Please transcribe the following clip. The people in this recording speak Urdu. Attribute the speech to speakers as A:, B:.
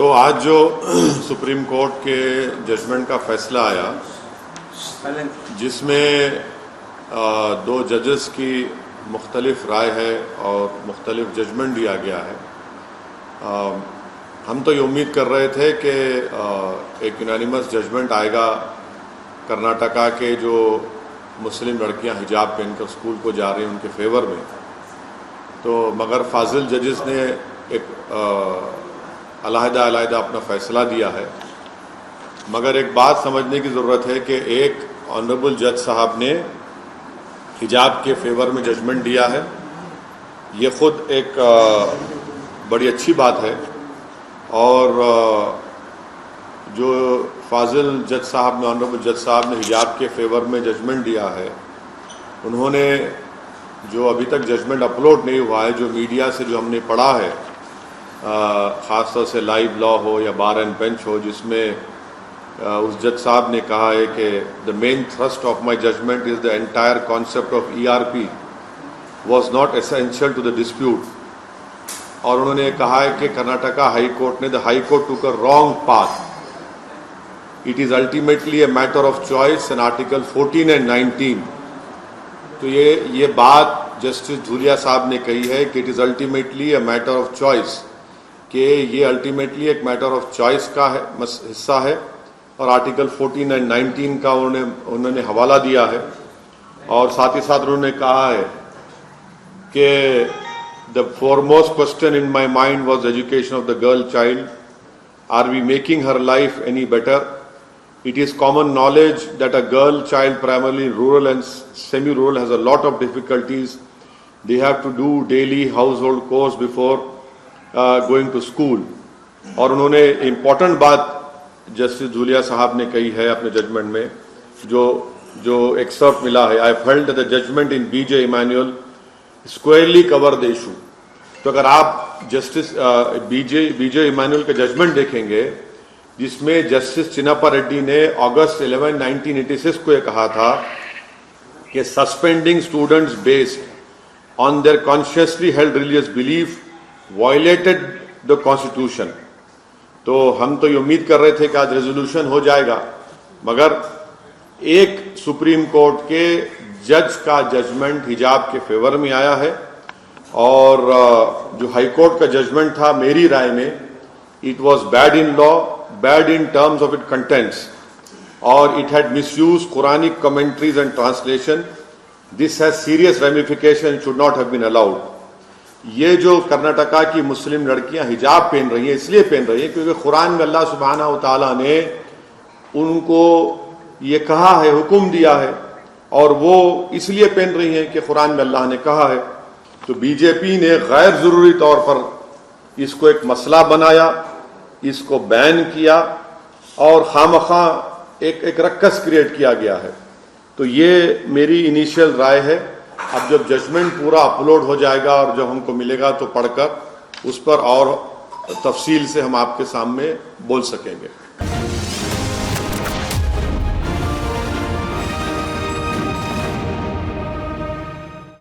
A: تو آج جو سپریم کورٹ کے ججمنٹ کا فیصلہ آیا جس میں دو ججز کی مختلف رائے ہے اور مختلف ججمنٹ دیا گیا ہے، ہم تو یہ امید کر رہے تھے کہ ایک یونانیمس ججمنٹ آئے گا کرناٹکا کے جو مسلم لڑکیاں حجاب پہن کر اسکول کو جا رہی ہیں ان کے فیور میں، تو مگر فاضل ججز نے ایک علیحدہ اپنا فیصلہ دیا ہے۔ مگر ایک بات سمجھنے کی ضرورت ہے کہ ایک آنریبل جج صاحب نے حجاب کے فیور میں ججمنٹ دیا ہے، یہ خود ایک بڑی اچھی بات ہے۔ اور جو فاضل جج صاحب نے، آنریبل جج صاحب نے حجاب کے فیور میں ججمنٹ دیا ہے، انہوں نے جو ابھی تک ججمنٹ اپلوڈ نہیں ہوا ہے، جو میڈیا سے جو ہم نے پڑھا ہے، خاص طور سے لائیو لا ہو یا بار اینڈ بینچ ہو، جس میں اس جج صاحب نے کہا ہے کہ the main thrust of my judgment is the entire concept of ERP was not essential to the dispute۔ اور انہوں نے کہا ہے کہ کرناٹکا ہائی کورٹ نے the high court took a wrong path، it is ultimately a matter of choice and article 14 and 19۔ تو یہ بات جسٹس دھولیا صاحب نے کہی ہے کہ it is ultimately a matter of choice، کہ یہ الٹیمیٹلی ایک میٹر آف چوائس کا حصہ ہے، اور آرٹیکل 14 اینڈ 19 کا انہوں نے حوالہ دیا ہے۔ اور ساتھ ہی ساتھ انہوں نے کہا ہے کہ the foremost question in my mind was the education of the girl child۔ Are we making her life any better? It is common knowledge that a girl child, primarily rural and semi-rural, has a lot of difficulties۔ They have to do daily household chores before going to school. اور انہوں نے امپورٹنٹ بات جسٹس دھولیا صاحب نے کہی ہے اپنے ججمنٹ میں، جو ایکسرپٹ ملا ہے، I felt that the judgment in Bijoe Emmanuel squarely cover the issue. تو اگر آپ جسٹس بی جے ایمینول کا ججمنٹ دیکھیں گے، جس میں جسٹس چنپا ریڈی نے اگست 11 1986 کو یہ کہا تھا کہ suspending students based on their consciously held religious belief violated the constitution. تو ہم تو یہ امید کر رہے تھے کہ آج ریزولوشن ہو جائے گا، مگر ایک سپریم کورٹ کے جج کا ججمنٹ حجاب کے فیور میں آیا ہے، اور جو ہائی کورٹ کا ججمنٹ تھا میری رائے میں it was bad in law, bad in terms of it contents, اور it had misuse Quranic commentaries and translation. This has serious ramification, should not have been allowed. یہ جو کرناٹکا کی مسلم لڑکیاں حجاب پہن رہی ہیں، اس لیے پہن رہی ہیں کیونکہ قرآن میں اللہ سبحانہ و تعالیٰ نے ان کو یہ کہا ہے، حکم دیا ہے، اور وہ اس لیے پہن رہی ہیں کہ قرآن میں اللہ نے کہا ہے۔ تو بی جے پی نے غیر ضروری طور پر اس کو ایک مسئلہ بنایا، اس کو بین کیا، اور خواہ ایک رکس کریٹ کیا گیا ہے۔ تو یہ میری انیشیل رائے ہے۔ اب جب ججمنٹ پورا اپلوڈ ہو جائے گا اور جب ہم کو ملے گا تو پڑھ کر اس پر اور تفصیل سے ہم آپ کے سامنے بول سکیں گے۔